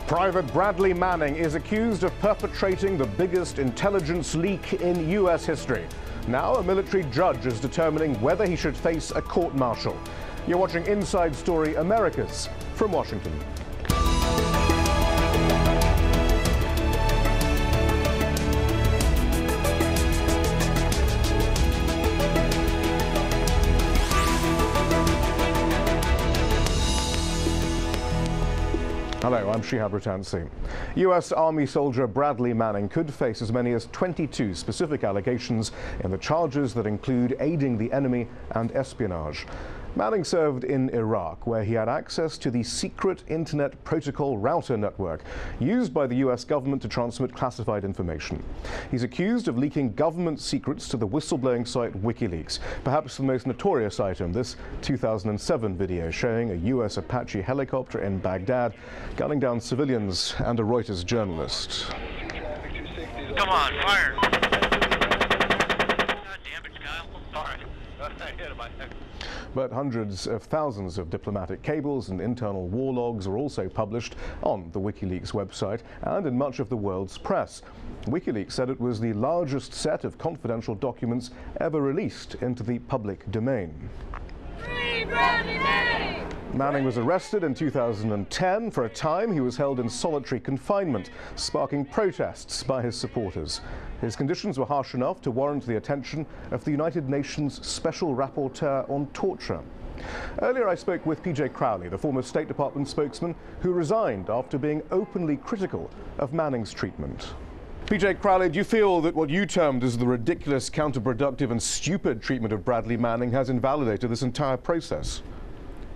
Private Bradley Manning is accused of perpetrating the biggest intelligence leak in U.S. history. Now a military judge is determining whether he should face a court-martial. You're watching Inside Story Americas from Washington. Hello, I'm Shihab Ratansi. U.S. Army soldier Bradley Manning could face as many as 22 specific allegations in the charges that include aiding the enemy and espionage. Manning served in Iraq, where he had access to the secret Internet Protocol router network used by the U.S. government to transmit classified information. He's accused of leaking government secrets to the whistleblowing site Wikileaks. Perhaps the most notorious item, this 2007 video showing a U.S. Apache helicopter in Baghdad gunning down civilians and a Reuters journalist. Come on, fire! God damn it, Kyle. Sorry. I hit my head. But hundreds of thousands of diplomatic cables and internal war logs are also published on the WikiLeaks website and in much of the world's press. WikiLeaks said it was the largest set of confidential documents ever released into the public domain. Free Bradley Manning! Manning was arrested in 2010. For a time, he was held in solitary confinement, sparking protests by his supporters. His conditions were harsh enough to warrant the attention of the United Nations Special Rapporteur on Torture. Earlier, I spoke with P.J. Crowley, the former State Department spokesman who resigned after being openly critical of Manning's treatment. P.J. Crowley, do you feel that what you termed as the ridiculous, counterproductive and stupid treatment of Bradley Manning has invalidated this entire process?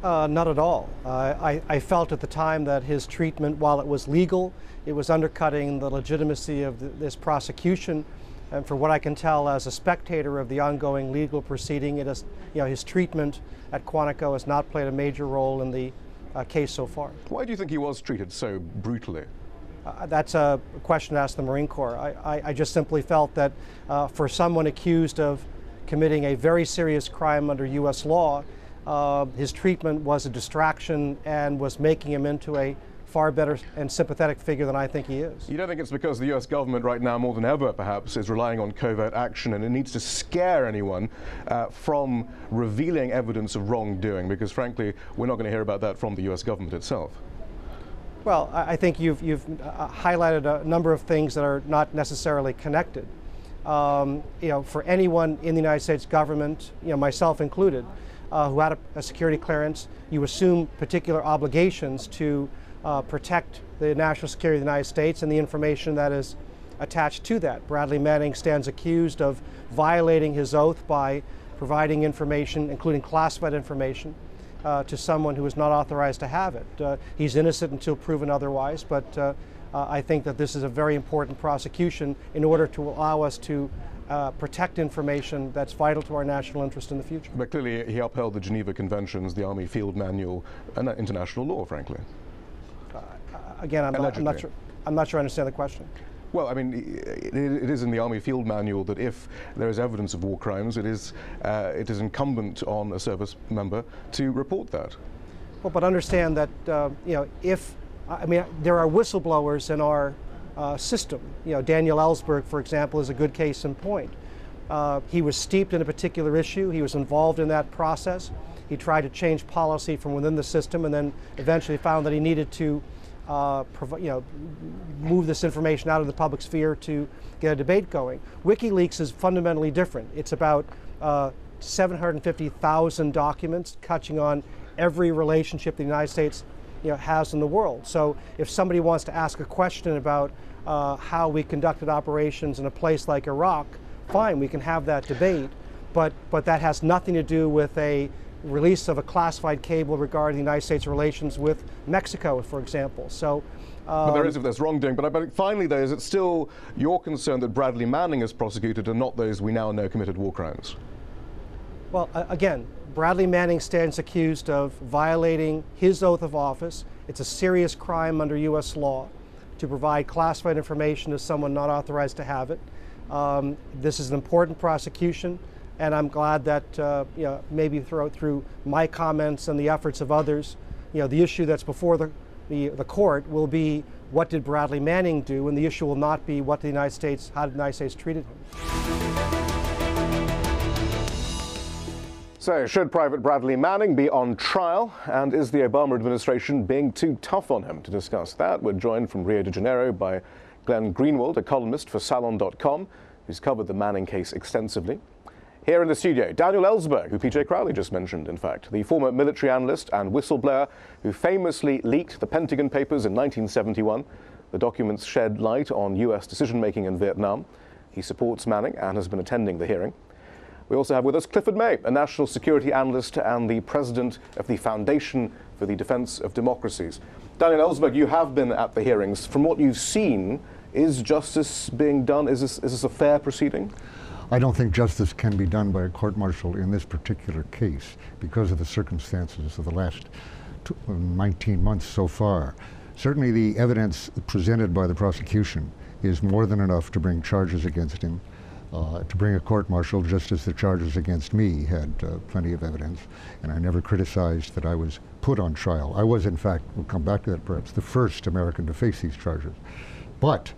Not at all. I felt at the time that his treatment, while it was legal, it was undercutting the legitimacy of this prosecution. And for what I can tell as a spectator of the ongoing legal proceeding, it is, his treatment at Quantico has not played a major role in the case so far. Why do you think he was treated so brutally? That's a question to ask the Marine Corps. I just simply felt that for someone accused of committing a very serious crime under U.S. law, his treatment was a distraction and was making him into a far better and sympathetic figure than I think he is. You don't think it's because the U.S. government right now, more than ever perhaps, is relying on covert action and it needs to scare anyone from revealing evidence of wrongdoing? Because frankly, we're not going to hear about that from the U.S. government itself. Well, I think you've highlighted a number of things that are not necessarily connected. For anyone in the United States government, myself included, who had a security clearance, you assume particular obligations to protect the national security of the United States and the information that is attached to that. Bradley Manning stands accused of violating his oath by providing information, including classified information, to someone who is not authorized to have it. He's innocent until proven otherwise, but I think that this is a very important prosecution in order to allow us to protect information that's vital to our national interest in the future. But clearly he upheld the Geneva Conventions, the Army Field Manual, and international law, frankly. Again, I'm not sure I understand the question. Well, I mean, it is in the Army Field Manual that if there is evidence of war crimes, it is incumbent on a service member to report that. Well, but understand that, there are whistleblowers in our system. Daniel Ellsberg, for example, is a good case in point. He was steeped in a particular issue. He was involved in that process. He tried to change policy from within the system and then eventually found that he needed to move this information out of the public sphere to get a debate going. WikiLeaks is fundamentally different. It's about 750,000 documents touching on every relationship the United States has in the world. So if somebody wants to ask a question about how we conducted operations in a place like Iraq, fine, we can have that debate, but that has nothing to do with a release of a classified cable regarding the United States relations with Mexico, for example. So, but there is, if there's wrongdoing. But finally, though, is it still your concern that Bradley Manning is prosecuted and not those we now know committed war crimes? Well, again, Bradley Manning stands accused of violating his oath of office. It's a serious crime under U.S. law to provide classified information to someone not authorized to have it. This is an important prosecution. And I'm glad that maybe through my comments and the efforts of others, the issue that's before the the court will be what did Bradley Manning do, and the issue will not be what the United States, how did the United States treated him. So, should Private Bradley Manning be on trial, and is the Obama administration being too tough on him? To discuss that, we're joined from Rio de Janeiro by Glenn Greenwald, a columnist for Salon.com, who's covered the Manning case extensively. Here in the studio, Daniel Ellsberg, who PJ Crowley just mentioned, in fact, the former military analyst and whistleblower who famously leaked the Pentagon Papers in 1971. The documents shed light on U.S. decision-making in Vietnam. He supports Manning and has been attending the hearing. We also have with us Clifford May, a national security analyst and the president of the Foundation for the Defense of Democracies. Daniel Ellsberg, you have been at the hearings. From what you've seen, is justice being done? Is this a fair proceeding? I don't think justice can be done by a court-martial in this particular case because of the circumstances of the last 19 months so far. Certainly the evidence presented by the prosecution is more than enough to bring charges against him, to bring a court-martial, just as the charges against me had plenty of evidence, and I never criticized that I was put on trial. I was, in fact, we'll come back to that perhaps, the first American to face these charges. But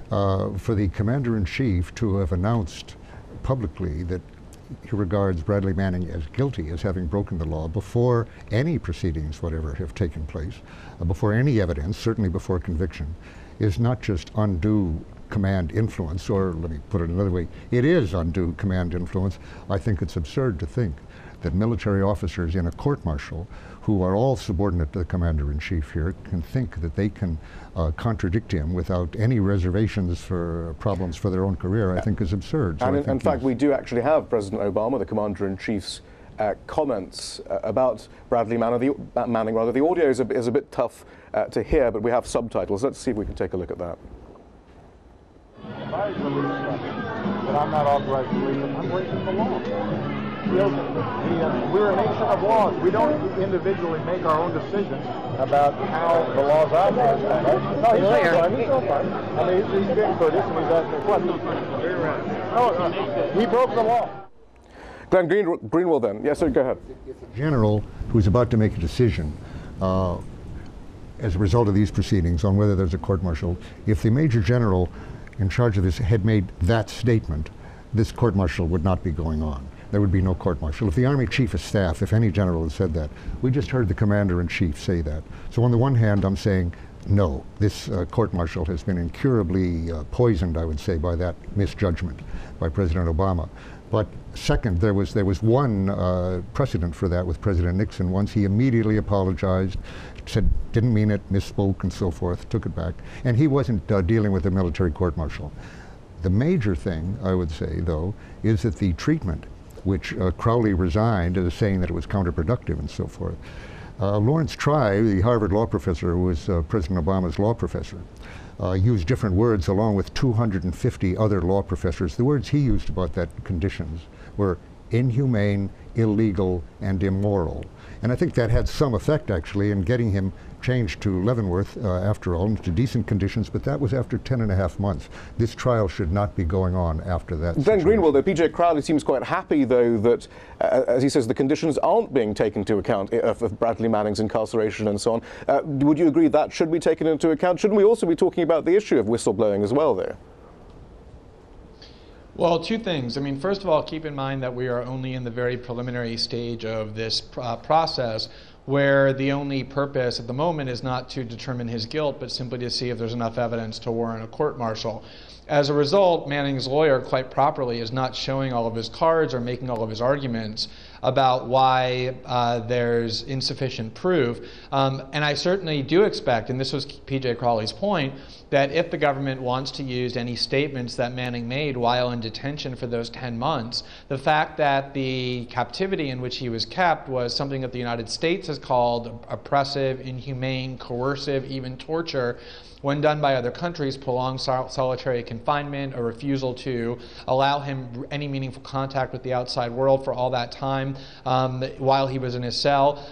for the commander-in-chief to have announced publicly that he regards Bradley Manning as guilty, as having broken the law, before any proceedings, whatever, have taken place, before any evidence, certainly before conviction, is not just undue command influence, or let me put it another way, it is undue command influence. I think it's absurd to think that military officers in a court-martial, who are all subordinate to the commander-in-chief here, can think that they can contradict him without any reservations for problems for their own career, I think is absurd. So and in fact, we do actually have President Obama, the commander-in-chief's comments about Bradley Manning. The audio is a bit tough to hear, but we have subtitles. Let's see if we can take a look at that. If I release that I'm not authorized to release them, I'm breaking the law. We're a nation of laws. We don't individually make our own decisions about how the laws operate. No, he's so fine. I mean, he's being courteous and he's asking questions. No, he broke the law. Glenn Greenwald then. Yes, sir, go ahead. If a general who's about to make a decision as a result of these proceedings on whether there's a court-martial, if the major general in charge of this had made that statement, this court-martial would not be going on. There would be no court-martial. If the Army Chief of Staff, if any general had said that, we just heard the Commander-in-Chief say that. So on the one hand, I'm saying, no, this court-martial has been incurably poisoned, I would say, by that misjudgment by President Obama. But second, there was one precedent for that with President Nixon. Once he immediately apologized, said didn't mean it, misspoke, and so forth, took it back. And he wasn't dealing with a military court-martial. The major thing, I would say, though, is that the treatment, which Crowley resigned as saying that it was counterproductive and so forth. Lawrence Tribe, the Harvard law professor who was President Obama's law professor, used different words along with 250 other law professors. The words he used about that conditions were inhumane, illegal, and immoral. And I think that had some effect, actually, in getting him changed to Leavenworth, after all, into decent conditions, but that was after 10.5 months. This trial should not be going on after that. Glenn Greenwald, though, PJ Crowley seems quite happy, though, that, as he says, the conditions aren't being taken into account of Bradley Manning's incarceration and so on. Would you agree that should be taken into account? Shouldn't we also be talking about the issue of whistleblowing as well, though? Well, two things. I mean, first of all, keep in mind that we are only in the very preliminary stage of this process, where the only purpose at the moment is not to determine his guilt, but simply to see if there's enough evidence to warrant a court-martial. As a result, Manning's lawyer, quite properly, is not showing all of his cards or making all of his arguments about why there's insufficient proof. And I certainly do expect, and this was PJ Crowley's point, that if the government wants to use any statements that Manning made while in detention for those 10 months, the fact that the captivity in which he was kept was something that the United States has called oppressive, inhumane, coercive, even torture, when done by other countries, prolonged solitary confinement, a refusal to allow him any meaningful contact with the outside world for all that time while he was in his cell.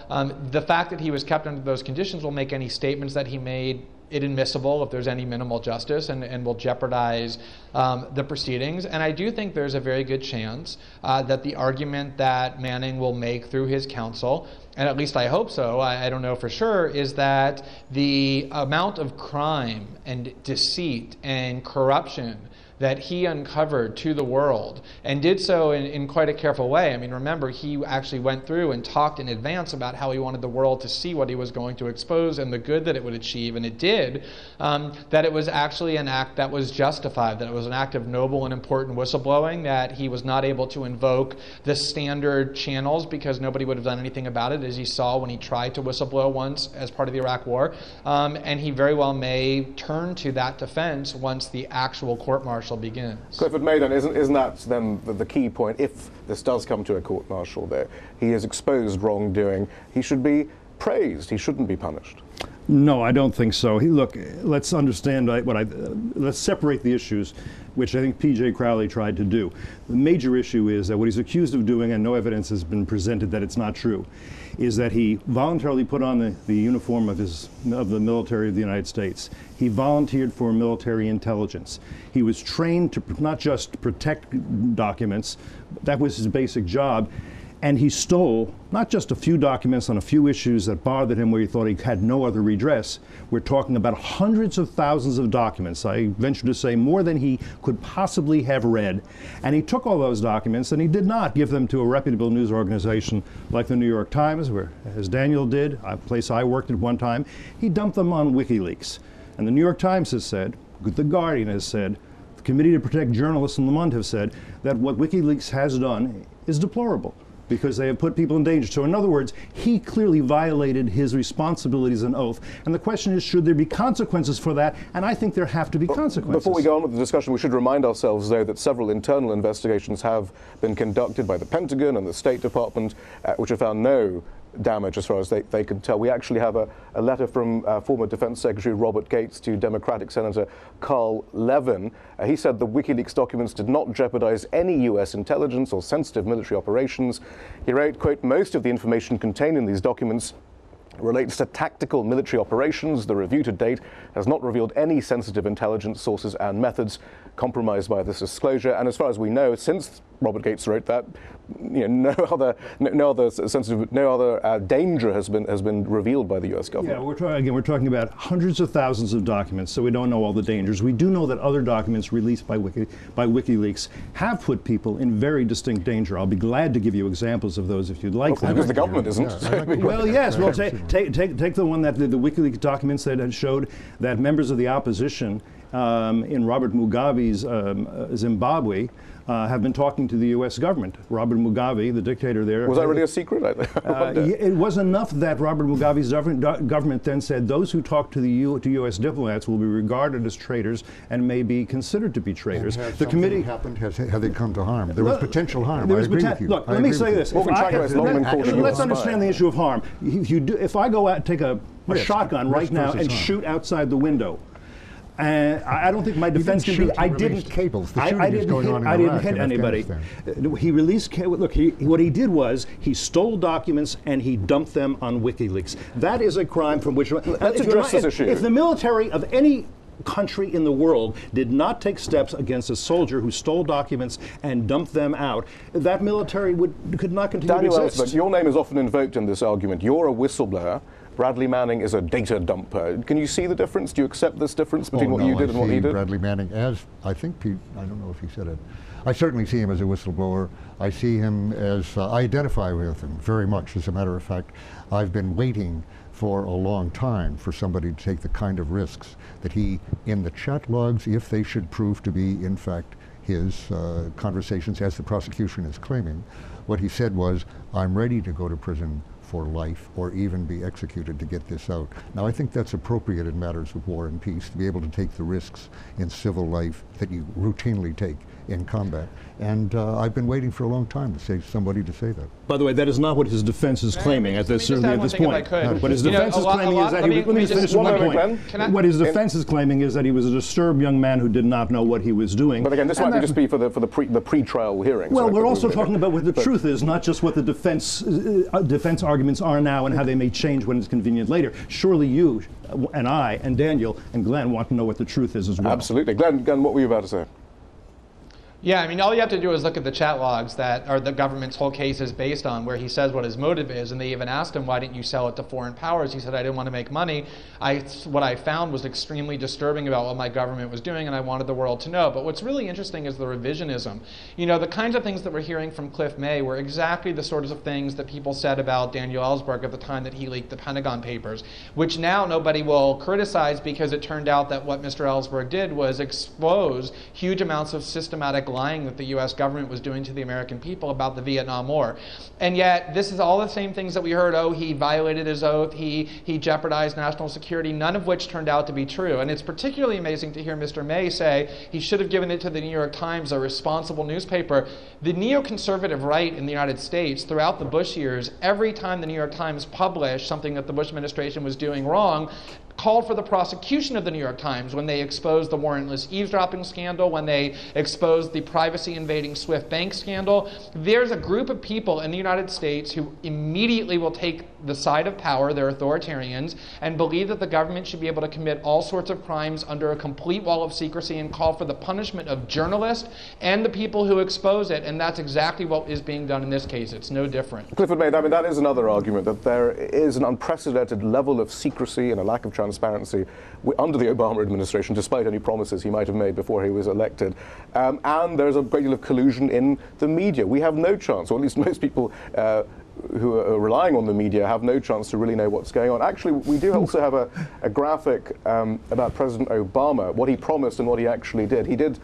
The fact that he was kept under those conditions will make any statements that he made inadmissible if there's any minimal justice, and will jeopardize the proceedings. And I do think there's a very good chance that the argument that Manning will make through his counsel, and at least I hope so, I don't know for sure, is that the amount of crime and deceit and corruption that he uncovered to the world, and did so in quite a careful way. I mean, remember, he actually went through and talked in advance about how he wanted the world to see what he was going to expose and the good that it would achieve, and it did, that it was actually an act that was justified, that it was an act of noble and important whistleblowing, that he was not able to invoke the standard channels because nobody would have done anything about it, as he saw when he tried to whistleblow once as part of the Iraq War, and he very well may turn to that defense once the actual court-martial begins. Clifford May, then, isn't that then the key point? If this does come to a court-martial there, he has exposed wrongdoing, he should be praised, he shouldn't be punished. No, I don't think so. Look, let's understand let's separate the issues, which I think P.J. Crowley tried to do. The major issue is that what he's accused of doing, and no evidence has been presented that it's not true, is that he voluntarily put on the uniform of the military of the United States. He volunteered for military intelligence. He was trained to not just protect documents, that was his basic job, and he stole not just a few documents on a few issues that bothered him where he thought he had no other redress. We're talking about hundreds of thousands of documents, I venture to say more than he could possibly have read. And he took all those documents and he did not give them to a reputable news organization like the New York Times, where, as Daniel did, a place I worked at one time, he dumped them on WikiLeaks. And the New York Times has said, The Guardian has said, the Committee to Protect Journalists in Le Monde have said that what WikiLeaks has done is deplorable, because they have put people in danger. So in other words, he clearly violated his responsibilities and oath. And the question is, should there be consequences for that? And I think there have to be consequences. Before we go on with the discussion, we should remind ourselves, though, that several internal investigations have been conducted by the Pentagon and the State Department, which have found no damage as far as they can tell. We actually have a letter from former Defense Secretary Robert Gates to Democratic Senator Carl Levin. He said the WikiLeaks documents did not jeopardize any U.S. intelligence or sensitive military operations. He wrote, quote, most of the information contained in these documents relates to tactical military operations. The review to date has not revealed any sensitive intelligence sources and methods compromised by this disclosure. And as far as we know, since Robert Gates wrote that, no other danger has been revealed by the U.S. government. Yeah, we're talking about hundreds of thousands of documents, so we don't know all the dangers. We do know that other documents released by WikiLeaks have put people in very distinct danger. I'll be glad to give you examples of those if you'd like. Because the government isn't. Well, yes. Well, take the one that the WikiLeaks documents that had showed that members of the opposition in Robert Mugabe's Zimbabwe have been talking to the U.S. government. Robert Mugabe, the dictator there. Was that really a secret? It was enough that Robert Mugabe's government then said those who talk to U.S. diplomats will be regarded as traitors and may be considered to be traitors. The committee happened. Have they come to harm? There was potential harm. I agree with you. Look, let me say this. Let's understand the issue of harm. If I go out and take a shotgun right now and shoot outside the window, I don't think my defense can be. I didn't hit anybody. He released. Look, what he did was he stole documents and he dumped them on WikiLeaks. That is a crime from which. Let's address this issue. If the military of any country in the world did not take steps against a soldier who stole documents and dumped them out, that military could not continue Daniel to exist. Ellsberg, your name is often invoked in this argument. You're a whistleblower. Bradley Manning is a data dumper. Can you see the difference? Do you accept this difference between what you did and what he did? Bradley Manning as, I don't know if he said it. I certainly see him as a whistleblower. I see him as, I identify with him very much. As a matter of fact, I've been waiting for a long time for somebody to take the kind of risks that he, in the chat logs, if they should prove to be, in fact, his conversations, as the prosecution is claiming, what he said was, I'm ready to go to prison for life or even be executed to get this out. Now, I think that's appropriate in matters of war and peace, to be able to take the risks in civil life that you routinely take in combat. And I've been waiting for a long time to say somebody to say that. By the way, that is not what his defense is claiming at this point. What his defense is claiming is that let me finish one point. What his defense is claiming is that he was a disturbed young man who did not know what he was doing. But again, this might just be for the pre-trial hearings. Well, we're also talking about what the truth is, not just what the defense arguments are now and how they may change when it's convenient later. Surely you, and I and Daniel and Glenn want to know what the truth is as well. Absolutely. Glenn, what were you about to say? Yeah, I mean, all you have to do is look at the chat logs that are the government's whole case is based on, where he says what his motive is, and they even asked him, why didn't you sell it to foreign powers? He said, I didn't want to make money. What I found was extremely disturbing about what my government was doing, and I wanted the world to know. But what's really interesting is the revisionism. You know, the kinds of things that we're hearing from Cliff May were exactly the sorts of things that people said about Daniel Ellsberg at the time that he leaked the Pentagon Papers, which now nobody will criticize because it turned out that what Mr. Ellsberg did was expose huge amounts of systematic lying that the U.S. government was doing to the American people about the Vietnam War. And yet, this is all the same things that we heard. Oh, he violated his oath, he jeopardized national security, none of which turned out to be true. And it's particularly amazing to hear Mr. May say he should have given it to the New York Times, a responsible newspaper. The neoconservative right in the United States, throughout the Bush years, every time the New York Times published something that the Bush administration was doing wrong, called for the prosecution of the New York Times when they exposed the warrantless eavesdropping scandal, when they exposed the privacy-invading Swift Bank scandal. There's a group of people in the United States who immediately will take the side of power, they're authoritarians, and believe that the government should be able to commit all sorts of crimes under a complete wall of secrecy and call for the punishment of journalists and the people who expose it, and that's exactly what is being done in this case. It's no different. Clifford May, I mean, that is another argument, that there is an unprecedented level of secrecy and a lack of transparency under the Obama administration, despite any promises he might have made before he was elected. And there's a great deal of collusion in the media. We have no chance, or at least most people who are relying on the media have no chance to really know what's going on. Actually, we do also have a graphic about President Obama, what he promised and what he actually did. He did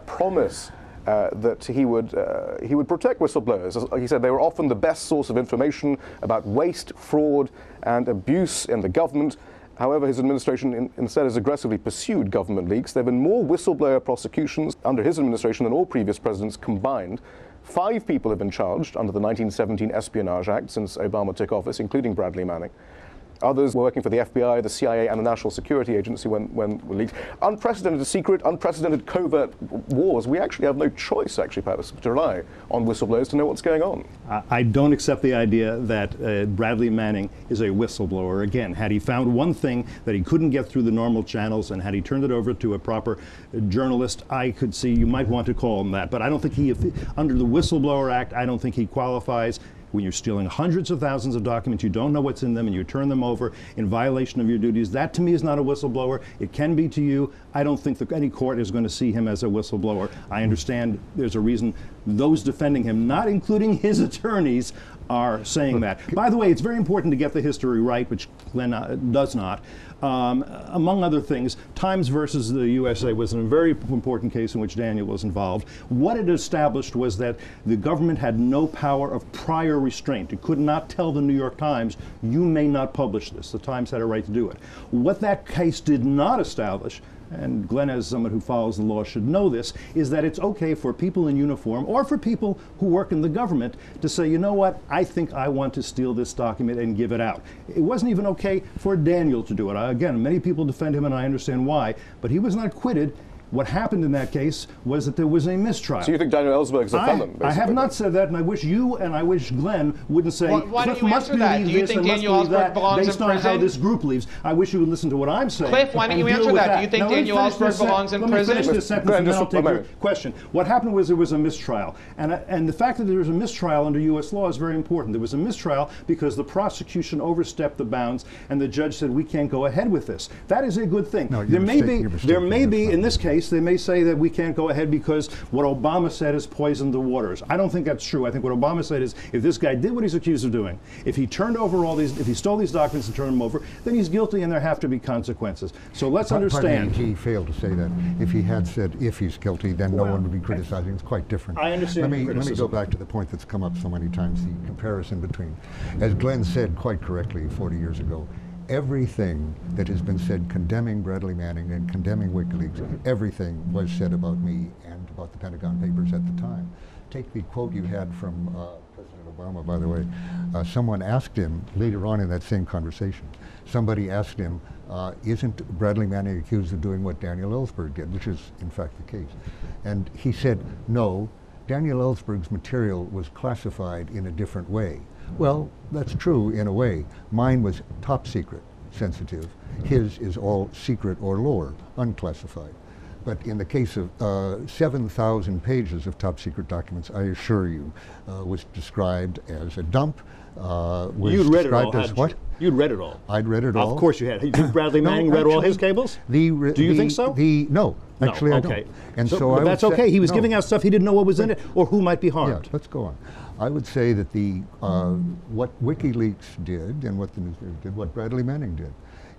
promise that he would protect whistleblowers. He said they were often the best source of information about waste, fraud, and abuse in the government. However, his administration instead has aggressively pursued government leaks. There have been more whistleblower prosecutions under his administration than all previous presidents combined. 5 people have been charged under the 1917 Espionage Act since Obama took office, including Bradley Manning. Others were working for the FBI, the CIA, and the National Security Agency when leaked. Unprecedented secret, unprecedented covert wars. We actually have no choice, actually, Pat, to rely on whistleblowers to know what's going on. I don't accept the idea that Bradley Manning is a whistleblower. Again, had he found one thing that he couldn't get through the normal channels and had he turned it over to a proper journalist, I could see you might want to call him that. But I don't think under the Whistleblower Act, I don't think he qualifies. When you're stealing hundreds of thousands of documents, you don't know what's in them, and you turn them over in violation of your duties, that to me is not a whistleblower. It can be to you. I don't think that any court is going to see him as a whistleblower. I understand there's a reason those defending him, not including his attorneys, are saying that. By the way, it's very important to get the history right, which Glenn does not. Among other things, Times versus the USA was a very important case in which Daniel was involved. What it established was that the government had no power of prior restraint. It could not tell the New York Times, you may not publish this. The Times had a right to do it. What that case did not establish, and Glenn, as someone who follows the law, should know this, is that it's okay for people in uniform or for people who work in the government to say, you know what, I think I want to steal this document and give it out. It wasn't even okay for Daniel to do it. Again, many people defend him, and I understand why, but he was not acquitted. What happened in that case was that there was a mistrial. So you think Daniel Ellsberg is a felon, basically? I have not said that, and I wish you and I wish Glenn wouldn't say, why don't Cliff you must answer that? Do you this think and Daniel must believe Ellsberg that belongs based in on how prison? this group leaves. I wish you would listen to what I'm saying. Cliff, why don't you answer that? Do you think Daniel Ellsberg belongs in prison? Let me finish this sentence and then I'll take your question. What happened was there was a mistrial. And the fact that there was a mistrial under U.S. law is very important. There was a mistrial because the prosecution overstepped the bounds and the judge said, we can't go ahead with this. That is a good thing. No, there may be, in this case, they may say that we can't go ahead because what Obama said has poisoned the waters. I don't think that's true. I think what Obama said is, if this guy did what he's accused of doing, if he turned over all these, if he stole these documents and turned them over, then he's guilty and there have to be consequences. So let's understand. He failed to say that. If he had said if he's guilty, then no one would be criticizing. It's quite different. I understand. Let me go back to the point that's come up so many times, the comparison between, as Glenn said quite correctly 40 years ago, everything that has been said condemning Bradley Manning and condemning WikiLeaks, everything was said about me and about the Pentagon Papers at the time. Take the quote you had from President Obama, by the way. Someone asked him later on in that same conversation, somebody asked him, isn't Bradley Manning accused of doing what Daniel Ellsberg did, which is in fact the case. And he said, no, Daniel Ellsberg's material was classified in a different way. Well, that's true in a way. Mine was top secret. sensitive. His is all secret or lore, unclassified. But in the case of 7,000 pages of top secret documents, I assure you, was described as a dump. You'd read it all, hadn't you? You'd read it all. I'd read it all. Of course you had. You think Bradley Manning read all his cables? Do you think so? No, actually I don't. And so but that's okay. He was giving out stuff he didn't know what was in it or who might be harmed. Yeah, let's go on. I would say that what WikiLeaks did and what the newspaper did, what Bradley Manning did,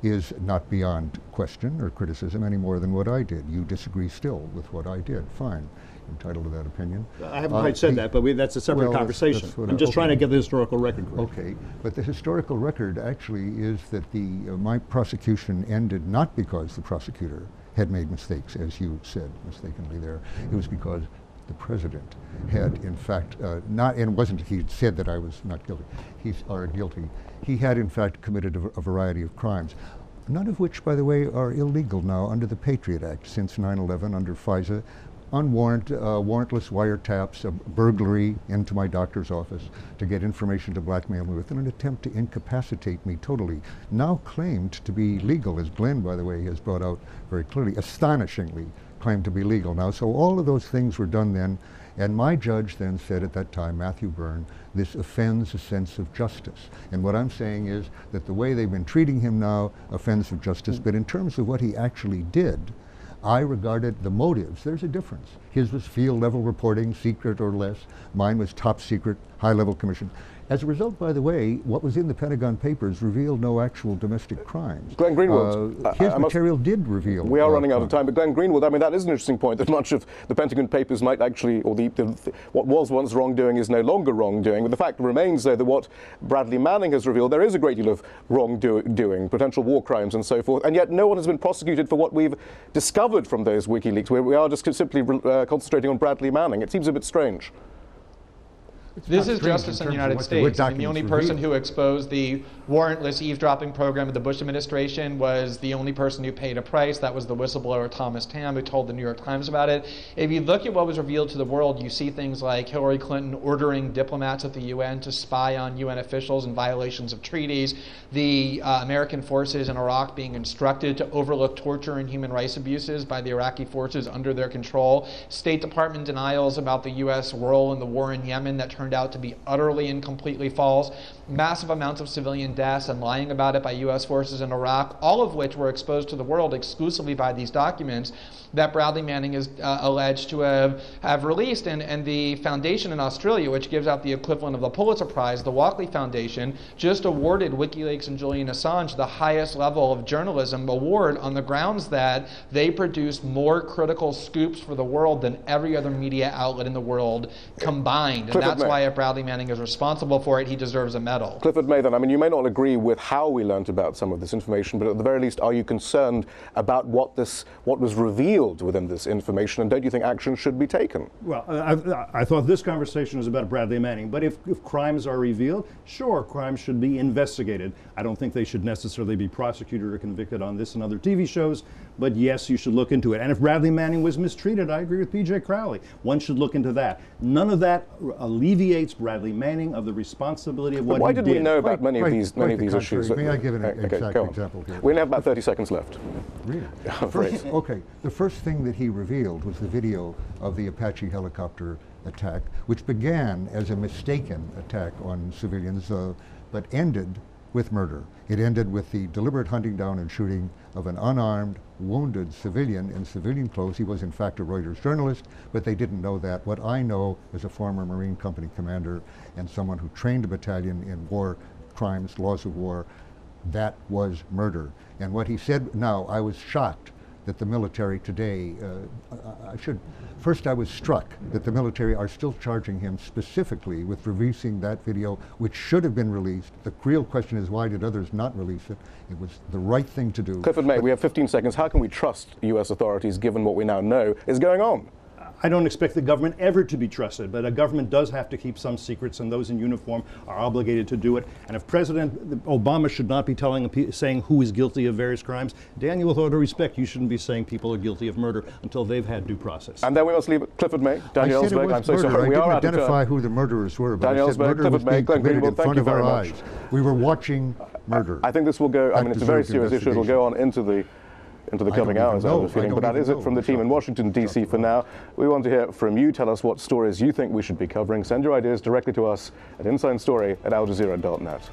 is not beyond question or criticism any more than what I did. You disagree still with what I did. Fine. You're entitled to that opinion. I haven't quite said that, but that's a separate conversation. I'm just trying to get the historical record correct. Okay, but the historical record actually is that my prosecution ended not because the prosecutor had made mistakes, as you said mistakenly there. It was because the president had, in fact, not, and it wasn't he said that I was not guilty, guilty. He had, in fact, committed a variety of crimes, none of which, by the way, are illegal now under the Patriot Act since 9/11 under FISA. Warrantless wiretaps, a burglary into my doctor's office to get information to blackmail me with in an attempt to incapacitate me totally, now claimed to be legal, as Glenn, by the way, has brought out very clearly, astonishingly claimed to be legal now. So all of those things were done then, and my judge then said at that time, Matthew Byrne, this offends a sense of justice. And what I'm saying is that the way they've been treating him now offends of justice, but in terms of what he actually did, I regarded the motives, there's a difference. His was field level reporting, secret or less. Mine was top secret, high level commission. As a result, by the way, what was in the Pentagon Papers revealed no actual domestic crimes. Glenn Greenwald. His material did reveal. We are running out of time, but Glenn Greenwald, I mean, that is an interesting point, that much of the Pentagon Papers might actually, or what was once wrongdoing is no longer wrongdoing. But the fact remains, though, that what Bradley Manning has revealed, there is a great deal of wrongdoing, potential war crimes and so forth, and yet no one has been prosecuted for what we've discovered from those WikiLeaks, where we are just simply concentrating on Bradley Manning. It seems a bit strange. This is justice in the United States. I mean, the only person who exposed the warrantless eavesdropping program of the Bush administration was the only person who paid a price. That was the whistleblower Thomas Tam, who told the New York Times about it. If you look at what was revealed to the world, you see things like Hillary Clinton ordering diplomats at the UN to spy on UN officials in violations of treaties, the American forces in Iraq being instructed to overlook torture and human rights abuses by the Iraqi forces under their control, State Department denials about the U.S. role in the war in Yemen that turned out to be utterly and completely false, massive amounts of civilian deaths and lying about it by U.S. forces in Iraq, all of which were exposed to the world exclusively by these documents that Bradley Manning is alleged to have released. And the foundation in Australia, which gives out the equivalent of the Pulitzer Prize, the Walkley Foundation, just awarded WikiLeaks and Julian Assange the highest level of journalism award on the grounds that they produce more critical scoops for the world than every other media outlet in the world combined. And that's why if Bradley Manning is responsible for it, he deserves a medal. Clifford May, then, I mean, you may not agree with how we learnt about some of this information, but at the very least, are you concerned about what was revealed within this information, and don't you think action should be taken? Well, I thought this conversation was about Bradley Manning, but if crimes are revealed, sure, crimes should be investigated. I don't think they should necessarily be prosecuted or convicted on this and other TV shows, but yes, you should look into it. And if Bradley Manning was mistreated, I agree with PJ Crowley. One should look into that. None of that alleviates Bradley Manning of the responsibility of what he did. Why did we know about many of these issues? May I give an exact example here? We only have about 30 seconds left. Really? Okay. The first thing that he revealed was the video of the Apache helicopter attack, which began as a mistaken attack on civilians, but ended with murder. It ended with the deliberate hunting down and shooting of an unarmed, wounded civilian in civilian clothes. He was in fact a Reuters journalist, but they didn't know that. What I know as a former Marine company commander and someone who trained a battalion in war crimes, laws of war, that was murder. And what he said, now, I was shocked that the military today, first I was struck that the military are still charging him specifically with releasing that video, which should have been released. The real question is, why did others not release it? It was the right thing to do. Clifford May, we have 15 seconds. How can we trust U.S. authorities given what we now know is going on? I don't expect the government ever to be trusted, but a government does have to keep some secrets, and those in uniform are obligated to do it. And if President Obama should not be saying who is guilty of various crimes, Daniel, with all due respect, you shouldn't be saying people are guilty of murder until they've had due process. And then we must leave it. Clifford May, Daniel Ellsberg, I'm so sorry. We didn't identify who the murderers were, but Daniel I said Ellsberg, murder was being Glenn committed Greenwald, in front of our eyes. We were watching murder. I think this will go, I mean, it's a very serious issue. It'll go on into the coming hours, I have a feeling. But that is it from the team in Washington, D.C. for now. We want to hear from you. Tell us what stories you think we should be covering. Send your ideas directly to us at InsideStory@aljazeera.net.